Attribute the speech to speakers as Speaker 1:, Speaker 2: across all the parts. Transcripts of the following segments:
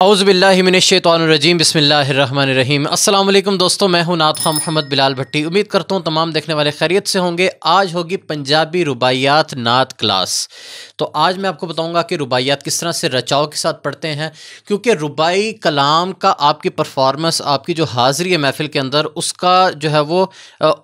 Speaker 1: औज़ुबिल्लाहि मिनश्शैतानिर्रजीम बिस्मिल्लाहिर्रहमानिर्रहीम। अस्सलाम वालेकुम दोस्तों, मैं हूं नात खां मोहम्मद बिलाल भट्टी। उम्मीद करता हूं तमाम देखने वाले खैरियत से होंगे। आज होगी पंजाबी रुबाइयात नात क्लास। तो आज मैं आपको बताऊंगा कि रुबाइयात किस तरह से रचाव के साथ पढ़ते हैं, क्योंकि रुबाई कलाम का आपकी परफॉर्मेंस, आपकी जो हाज़िरी है महफ़िल के अंदर, उसका जो है वो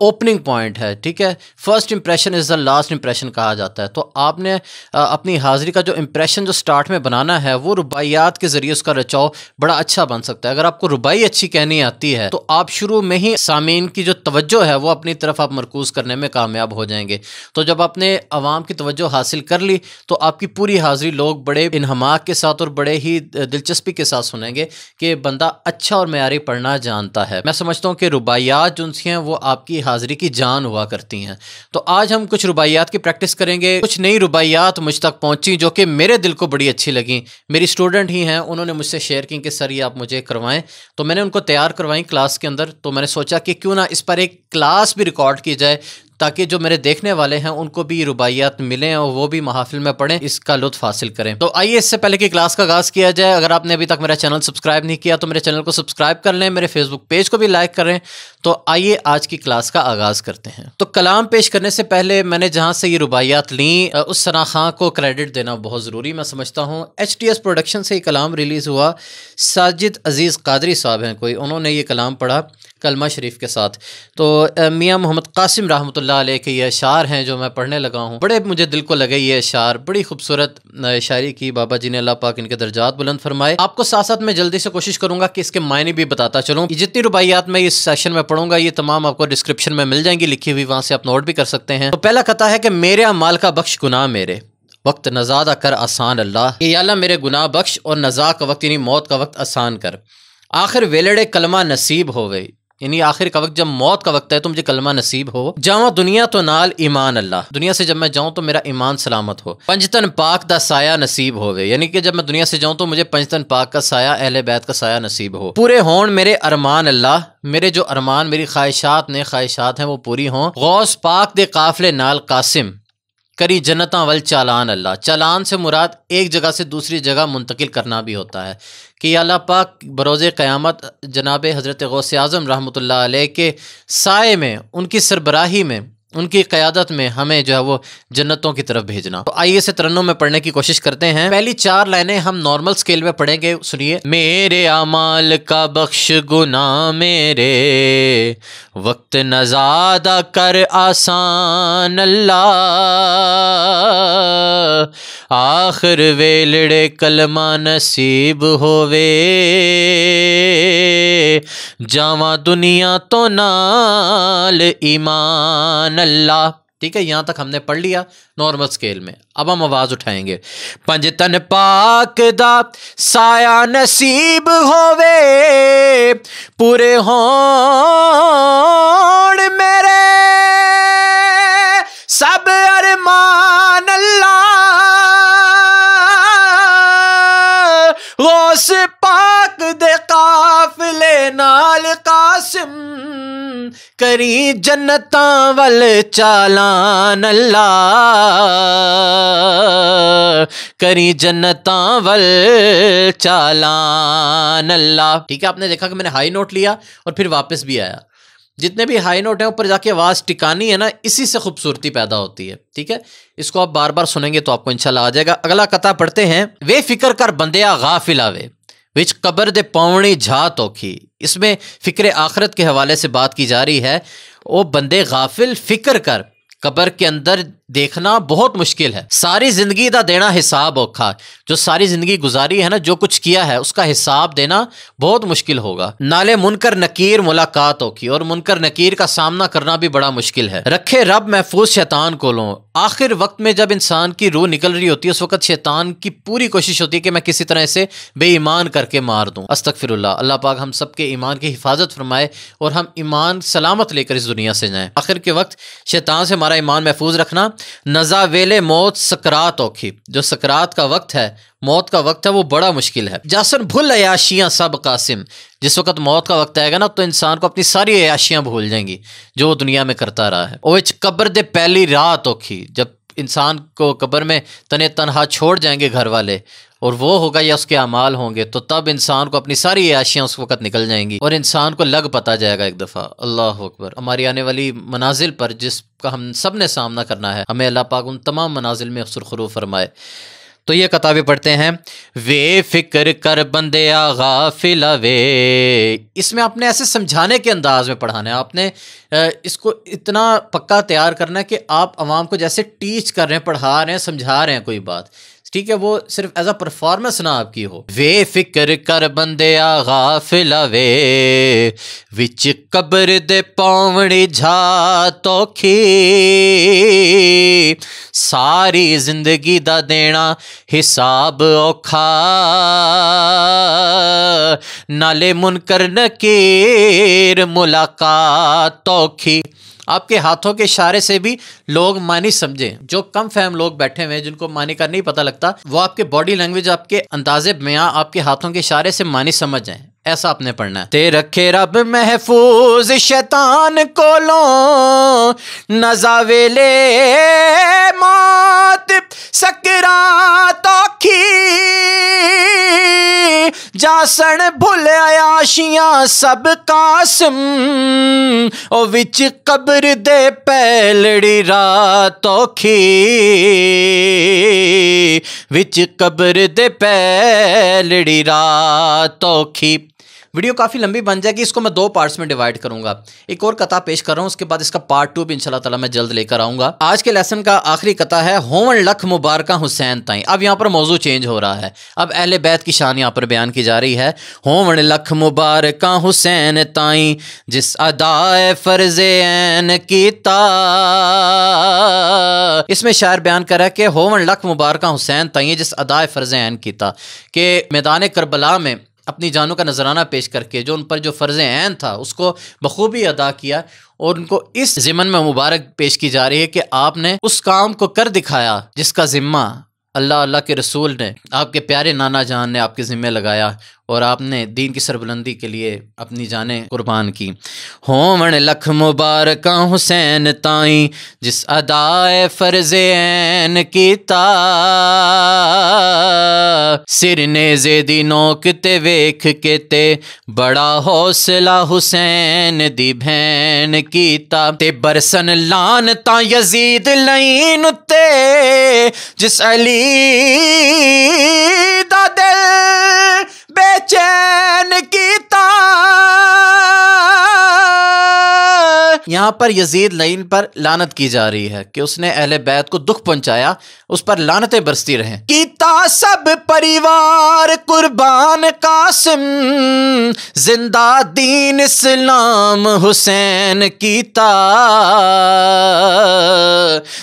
Speaker 1: ओपनिंग पॉइंट है। ठीक है, first impression is the last impression कहा जाता है। तो आपने अपनी हाज़िरी का जो इंप्रेशन जो स्टार्ट में बनाना है, वो रुबाइयात के ज़रिए उसका रचाव बड़ा अच्छा बन सकता है। अगर आपको रुबाई अच्छी कहनी आती है तो आप शुरू में ही सामीन की जो तवज्जो है वो अपनी तरफ आप मरकूज करने में कामयाब हो जाएंगे। तो जब आपने अवाम की तवज्जो हासिल कर ली तो आपकी पूरी हाज़िरी लोग बड़े इन्हमाक के साथ और बड़े ही दिलचस्पी के साथ सुनेंगे कि बंदा अच्छा और मयारी पढ़ना जानता है। मैं समझता हूँ कि रुबाइयात जो हैं वो आपकी हाज़िरी की जान हुआ करती हैं। तो आज हम कुछ रुबाइयात की प्रैक्टिस करेंगे। कुछ नई रुबाइयात मुझ तक पहुँची जो कि मेरे दिल को बड़ी अच्छी लगी। मेरी स्टूडेंट ही हैं, उन्होंने मुझसे शेयर की कि सर ये आप मुझे करवाएं, तो मैंने उनको तैयार करवाई क्लास के अंदर। तो मैंने सोचा कि क्यों ना इस पर एक क्लास भी रिकॉर्ड की जाए, ताकि जो मेरे देखने वाले हैं उनको भी रुबाइयात मिलें और वो भी महफिल में पढ़ें, इसका लुत्फ़ हासिल करें। तो आइए इससे पहले कि क्लास का आगाज़ किया जाए, अगर आपने अभी तक मेरा चैनल सब्सक्राइब नहीं किया तो मेरे चैनल को सब्सक्राइब कर लें, मेरे फेसबुक पेज को भी लाइक करें। तो आइए आज की क्लास का आगाज़ करते हैं। तो कलाम पेश करने से पहले मैंने जहाँ से ये रुबाइयात ली, उस सना खां को क्रेडिट देना बहुत ज़रूरी मैं समझता हूँ। HTS प्रोडक्शन से ये कलाम रिलीज़ हुआ। साजिद अजीज़ कादरी साहब हैं कोई, उन्होंने ये कलाम पढ़ा कलमा शरीफ के साथ। तो मियाँ मोहम्मद कासिम रहमतुल्लाह अलैह के ये अशार हैं जो मैं पढ़ने लगा हूँ। बड़े मुझे दिल को लगे ये अशार, बड़ी खूबसूरत शायरी की। बाबा जी ने अल्लाह पाक इनके दर्जात बुलंद फरमाए। आपको साथ साथ मैं जल्दी से कोशिश करूँगा कि इसके मायने भी बताता चलूँ। जितनी रुबाइयात मैं इस सेशन में पढ़ूंगा ये तमाम आपको डिस्क्रिप्शन में मिल जाएंगी लिखी हुई, वहाँ से आप नोट भी कर सकते हैं। तो पहला कथा है कि मेरे अमाल का बख्श गुनाह मेरे, वक्त नज़ादा कर आसान अल्लाह। या अल्लाह मेरे गुनाह बख्श और नज़ा का वक्त यानी मौत का वक्त आसान कर। आखिर वेलड़े कलमा नसीब होवे, यानी आखिर का वक्त जब मौत का वक्त है तो मुझे कलमा नसीब हो। जावा दुनिया तो नाल ईमान अल्लाह, दुनिया से जब मैं जाऊँ तो मेरा ईमान सलामत हो। पंजतन पाक दा साया नसीब होवे, यानी कि जब मैं दुनिया से जाऊँ तो मुझे पंजतन पाक का साया, अहले बैत का साया नसीब हो। पूरे होन मेरे अरमान अल्लाह, मेरे जो अरमान, मेरी ख्वाहिशात हैं वो पूरी हों। गौस पाक दे काफिले नाल कासिम, करी जन्नतां वल चालान अल्लाह। चालान से मुराद एक जगह से दूसरी जगह मुंतकिल करना भी होता है कि अल्लाह पाक बरोज़े क़यामत जनाब हज़रत गौसे आज़म रहमतुल्लाह अलैह के साए में, उनकी सरबराही में, उनकी क़यादत में हमें जो है वो जन्नतों की तरफ भेजना। तो आइए इसे तरन्नुम में पढ़ने की कोशिश करते हैं। पहली 4 लाइनें हम नॉर्मल स्केल में पढ़ेंगे, सुनिए। मेरे अमाल का बख्श गुनाह मेरे, वक्त नज़ादा कर आसान अल्लाह। आखिर वेलड़े कलमा नसीब होवे, जावा दुनिया तो नाल ईमान अल्लाह। ठीक है, यहाँ तक हमने पढ़ लिया नॉर्मल स्केल में। अब हम आवाज़ उठाएंगे। पंजतन पाक दा साया नसीब होवे, पूरे होण मेरे सब अरमान अल्लाह। गौस पाक दे काफिले नाल कासिम, करी जन्नतां वल चालान अल्लाह। करी जन्नतां वल चालान अल्लाह। ठीक है, आपने देखा कि मैंने हाई नोट लिया और फिर वापस भी आया। जितने भी हाई नोट हैं ऊपर जाके आवाज़ टिकानी है ना, इसी से खूबसूरती पैदा होती है। ठीक है, इसको आप बार बार सुनेंगे तो आपको इंशाल्लाह आ जाएगा। अगला कथा पढ़ते हैं। वे फिक्र कर बंदिया गाफिल आवे, विच कब्र दे पौनी झात औखी। इसमें फ़िक्र आखरत के हवाले से बात की जा रही है। ओ बंदे गाफिल, फिक्र कर, कब्र के अंदर देखना बहुत मुश्किल है। सारी ज़िंदगी दा देना हिसाब औखा, जो सारी ज़िंदगी गुजारी है ना, जो कुछ किया है उसका हिसाब देना बहुत मुश्किल होगा। नाले मुनकर नकीर मुलाकात औखी, और मुनकर नकीर का सामना करना भी बड़ा मुश्किल है। रखे रब महफूज शैतान को लो। आखिर वक्त में जब इंसान की रूह निकल रही होती है उस वक्त शैतान की पूरी कोशिश होती है कि मैं किसी तरह से बेईमान करके मार दूँ। अस्तगफिरुल्लाह। अल्लाह पाक हम सब के ईमान की हिफाजत फरमाए और हम ईमान सलामत लेकर इस दुनिया से जाएँ। आखिर के वक्त शैतान से हमारा ईमान महफूज रखना। नज़ा वेले मौत सकरात औखी, जो सकरात का वक्त है, मौत का वक्त है, वो बड़ा मुश्किल है। जासन भूल अयाशियाँ सब कासिम, जिस वक्त मौत का वक्त आएगा ना तो इंसान को अपनी सारी अयाशियाँ भूल जाएंगी जो वो दुनिया में करता रहा है। ओ कब्र दे पहली रात औखी, जब इंसान को कब्र में तने तनहा छोड़ जाएंगे घर वाले, और वो होगा या उसके अमाल होंगे, तो तब इंसान को अपनी सारी आशियाँ उस वक्त निकल जाएंगी और इंसान को लग पता जाएगा एक दफ़ा। अल्लाह अकबर। हमारी आने वाली मनाजिल पर जिसका हम सब ने सामना करना है, हमें अल्लाह पाक उन तमाम मनाजिल में सुरखरू फरमाए। तो ये किताबें पढ़ते हैं। वे फिक्र कर बंदिया गाफिला वे, इसमें आपने ऐसे समझाने के अंदाज में पढ़ाना है। आपने इसको इतना पक्का तैयार करना है कि आप आवाम को जैसे टीच कर रहे हैं, पढ़ा रहे हैं, समझा रहे हैं कोई बात, ठीक है, वो सिर्फ एज अ परफॉर्मेंस ना आपकी हो। वे फिक्र कर बंदिया गाफिला वे, विच कब्र दे पावणी झा तोखी, सारी जिंदगी दा देना हिसाब औखा, नाले मुनकर नकीर मुलाकात औखी। आपके हाथों के इशारे से भी लोग मानी समझें। जो कम फहम लोग बैठे हुए हैं, जिनको मानी का नहीं पता लगता, वो आपके बॉडी लैंग्वेज, आपके अंदाजे बयां, आपके हाथों के इशारे से मानी समझ जाएं। ऐसा आपने पढ़ना है। ते रखे रब महफूज शैतान कोलों, नजावेले मात सकरात औखी, जासन भुल आयाशियां सब कासम, ओ विच कब्र दे पैलड़ी रात औखी, विच कब्र दे पैलड़ी रात औखी। वीडियो काफ़ी लंबी बन जाएगी, इसको मैं 2 पार्ट्स में डिवाइड करूंगा। एक और कथा पेश कर रहा हूँ, उसके बाद इसका पार्ट 2 भी इंशाल्लाह ताला मैं जल्द लेकर आऊँगा। आज के लेसन का आखिरी कथा है होवन लख मुबारका हुसैन ताई। अब यहाँ पर मौजू चेंज हो रहा है, अब अहले बैत की शान यहाँ पर बयान की जा रही है। होवन लख मुबारका हुसैन ताई, जिस अदाए फर्ज़े ऐन कीता। इसमें शायर बयान कर रहा है कि होवन लख मुबारका हुसैन ताई, जिस अदाए फर्ज़े ऐन कीता, कि मैदान करबला में अपनी जानों का नजराना पेश करके जो उन पर जो फ़र्ज़ ऐन था उसको बखूबी अदा किया, और उनको इस ज़िम्मन में मुबारक पेश की जा रही है कि आपने उस काम को कर दिखाया जिसका ज़िम्मा अल्लाह अल्लाह के रसूल ने, आपके प्यारे नाना जान ने आपके ज़िम्मे लगाया, और आपने दीन की सरबुलंदी के लिए अपनी जानें कुर्बान की। होवन लख मुबारका हुसैन ताई, जिस अदाए फर्ज़े ऐन कीता, सिर नेज़े दी नोक ते वेख के ते, बड़ा हौसला हुसैन दी भैन कीता, ते बरसन लान ता यजीद लईन उत्ते, जिस अली दा दिल बेचैन कीता। यहाँ पर यजीद लईन पर लानत की जा रही है कि उसने अहले बैत को दुख पहुंचाया, उस पर लानतें बरसती रहें। कीता सब परिवार कुर्बान कासिम, जिंदा दीन इस्लाम हुसैन कीता,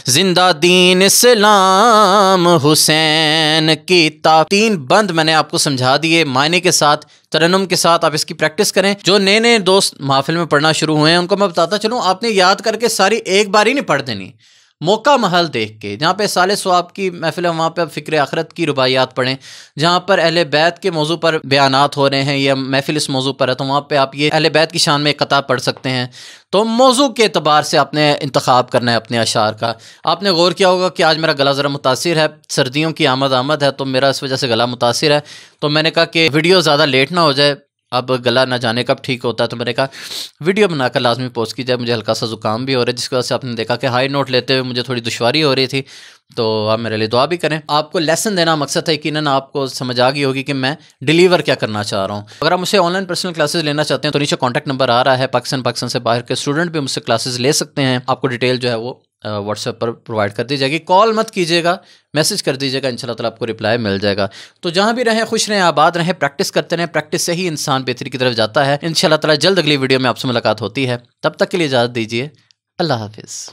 Speaker 1: जिंदा दीन इस्लाम हुसैन कीता। 3 बंद मैंने आपको समझा दिए मायने के साथ, तरन्नुम के साथ। आप इसकी प्रैक्टिस करें। जो नए नए दोस्त महफिल में पढ़ना शुरू हुए हैं उनको मैं बताता चलूँ, आपने याद करके सारी एक बार ही नहीं पढ़ देनी, मौका महल देख के। जहाँ पे साले स्वाब की महफिल है वहाँ पे आप फ़िक्र आखरत की रुबाइयात पढ़ें। जहाँ पर अहले बैत के मौजू पर बयानात हो रहे हैं या महफिल इस मौजू पर है, तो वहाँ पे आप ये अहले बैत की शान में एक किताब पढ़ सकते हैं। तो मौजू के एतबार से आपने इंतखाब करना है अपने अशार का। आपने गौर किया होगा कि आज मेरा गला ज़रा मुतासिर है, सर्दियों की आमद है, तो मेरा इस वजह से गला मुतासिर है। तो मैंने कहा कि वीडियो ज़्यादा लेट ना हो जाए, अब गला ना जाने कब ठीक होता है, तो मैंने कहा वीडियो बनाकर लाजमी पोस्ट की जाए। मुझे हल्का सा ज़ुकाम भी हो रहा है, जिसकी वजह से आपने देखा कि हाई नोट लेते हुए मुझे थोड़ी दुश्वारी हो रही थी। तो आप मेरे लिए दुआ भी करें। आपको लेसन देना मकसद है, यकीनन आपको समझ आ गई होगी कि मैं डिलीवर क्या करना चाह रहा हूँ। अगर आप मुझसे ऑनलाइन पर्सनल क्लासेस लेना चाहते हैं तो नीचे कॉन्टैक्ट नंबर आ रहा है। पाकिस्तान से बाहर के स्टूडेंट भी मुझसे क्लासेस ले सकते हैं। आपको डिटेल जो है वो व्हाट्सएप पर प्रोवाइड कर दी जाएगी। कॉल मत कीजिएगा, मैसेज कर दीजिएगा, इंशाल्लाह ताला आपको रिप्लाई मिल जाएगा। तो जहाँ भी रहें खुश रहें, आबाद रहें, प्रैक्टिस करते रहें। प्रैक्टिस से ही इंसान बेहतरी की तरफ जाता है। इंशाल्लाह ताला जल्द अगली वीडियो में आपसे मुलाकात होती है। तब तक के लिए इजाज़त दीजिए। अल्लाह हाफिज़।